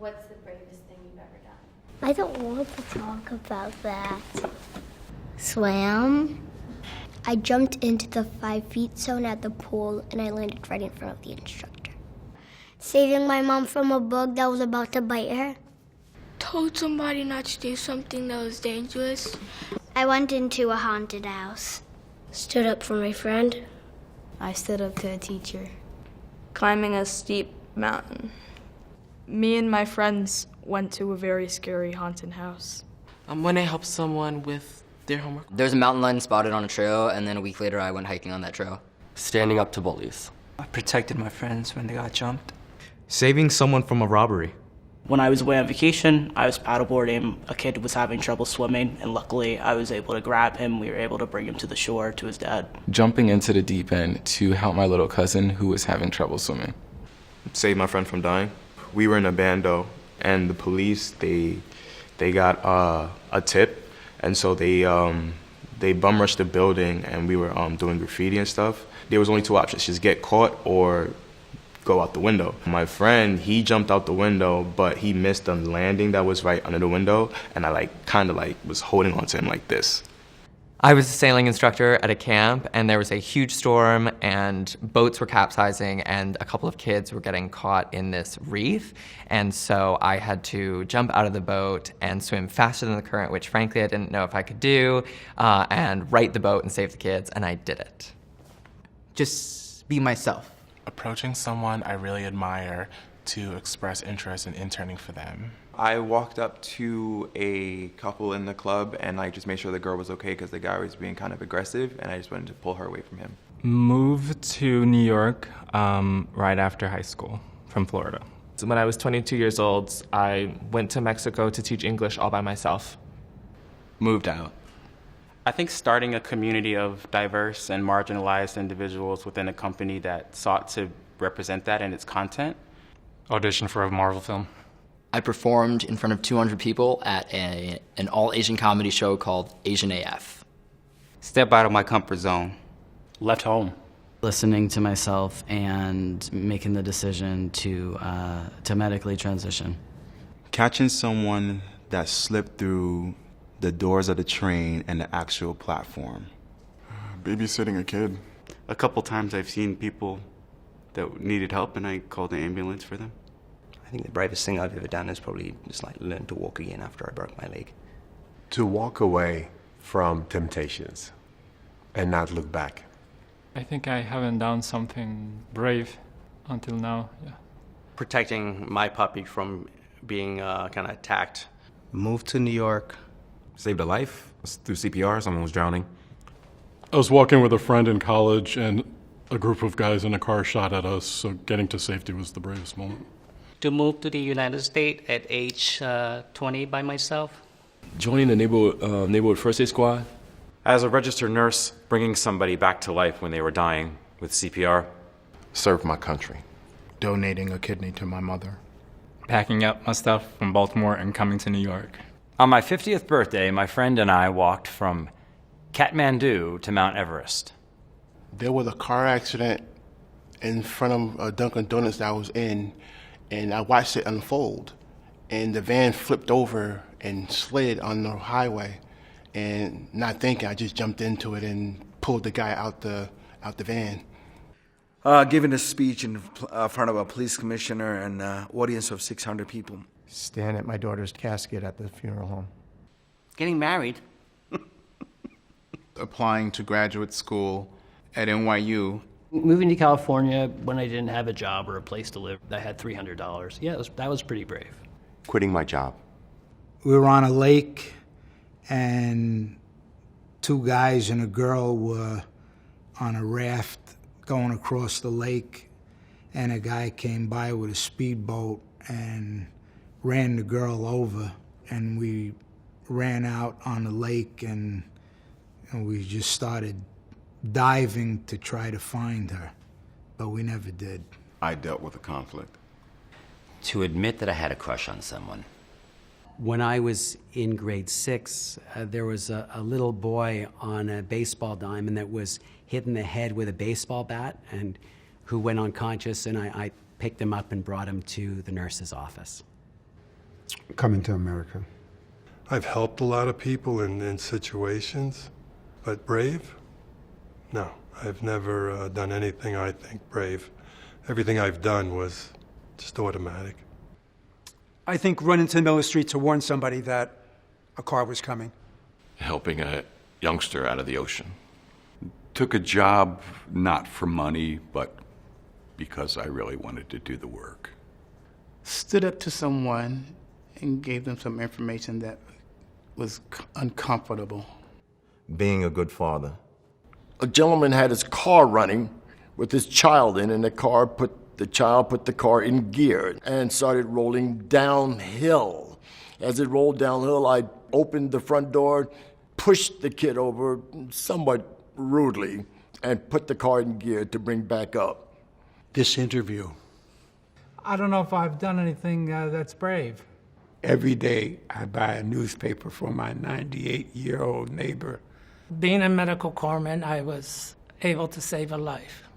What's the bravest thing you've ever done? I don't want to talk about that. Swam. I jumped into the 5 feet zone at the pool and I landed right in front of the instructor. Saving my mom from a bug that was about to bite her. Told somebody not to do something that was dangerous. I went into a haunted house. Stood up for my friend. I stood up to a teacher. Climbing a steep mountain. Me and my friends went to a very scary haunted house. When I helped someone with their homework. There's a mountain lion spotted on a trail, and then a week later I went hiking on that trail. Standing up to bullies. I protected my friends when they got jumped. Saving someone from a robbery. When I was away on vacation, I was paddleboarding. A kid was having trouble swimming, and luckily I was able to grab him. We were able to bring him to the shore to his dad. Jumping into the deep end to help my little cousin who was having trouble swimming. Saved my friend from dying. We were in a bando, and the police, they got a tip, and so they bum rushed the building, and we were doing graffiti and stuff. There was only 2 options: just get caught or go out the window. My friend, he jumped out the window, but he missed the landing that was right under the window, and I kind of was holding on to him like this. I was a sailing instructor at a camp, and there was a huge storm, and boats were capsizing, and a couple of kids were getting caught in this reef, and so I had to jump out of the boat and swim faster than the current, which frankly I didn't know if I could do, and right the boat and save the kids, and I did it. Just be myself. Approaching someone I really admire to express interest in interning for them. I walked up to a couple in the club and I just made sure the girl was okay because the guy was being kind of aggressive and I just wanted to pull her away from him. Moved to New York right after high school from Florida. So when I was 22 years old, I went to Mexico to teach English all by myself. Moved out. I think starting a community of diverse and marginalized individuals within a company that sought to represent that in its content. Audition for a Marvel film. I performed in front of 200 people at an all-Asian comedy show called Asian AF. Step out of my comfort zone. Left home. Listening to myself and making the decision to medically transition. Catching someone that slipped through the doors of the train and the actual platform. Babysitting a kid. A couple times I've seen people that needed help and I called the ambulance for them. I think the bravest thing I've ever done is probably just learn to walk again after I broke my leg. To walk away from temptations and not look back. I think I haven't done something brave until now, yeah. Protecting my puppy from being kind of attacked. Moved to New York. Saved a life through CPR, someone was drowning. I was walking with a friend in college and a group of guys in a car shot at us, so getting to safety was the bravest moment. To move to the United States at age 20 by myself. Joining the neighborhood first aid squad. As a registered nurse, bringing somebody back to life when they were dying with CPR. Served my country. Donating a kidney to my mother. Packing up my stuff from Baltimore and coming to New York. On my 50th birthday, my friend and I walked from Kathmandu to Mount Everest. There was a car accident in front of a Dunkin' Donuts that I was in, and I watched it unfold. And the van flipped over and slid on the highway. And not thinking, I just jumped into it and pulled the guy out the van. Giving a speech in front of a police commissioner and an audience of 600 people. Stand at my daughter's casket at the funeral home. Getting married. Applying to graduate school at NYU. Moving to California when I didn't have a job or a place to live. I had $300. Yeah, that was pretty brave. Quitting my job. We were on a lake, and 2 guys and a girl were on a raft going across the lake, and a guy came by with a speedboat and ran the girl over, and we ran out on the lake and we just started diving to try to find her, but we never did. I dealt with a conflict. To admit that I had a crush on someone. When I was in grade 6, there was a little boy on a baseball diamond that was hit in the head with a baseball bat and who went unconscious, and I picked him up and brought him to the nurse's office. coming to America. I've helped a lot of people in situations, but brave? No, I've never done anything I think brave. Everything I've done was just automatic. I think run into the middle of the street to warn somebody that a car was coming. Helping a youngster out of the ocean. Took a job not for money, but because I really wanted to do the work. Stood up to someone and gave them some information that was uncomfortable. Being a good father. A gentleman had his car running with his child in, and the child put the car in gear and started rolling downhill. As it rolled downhill, I opened the front door, pushed the kid over somewhat rudely, and put the car in gear to bring back up. This interview. I don't know if I've done anything that's brave. Every day I buy a newspaper for my 98-year-old neighbor. Being a medical corpsman, I was able to save a life.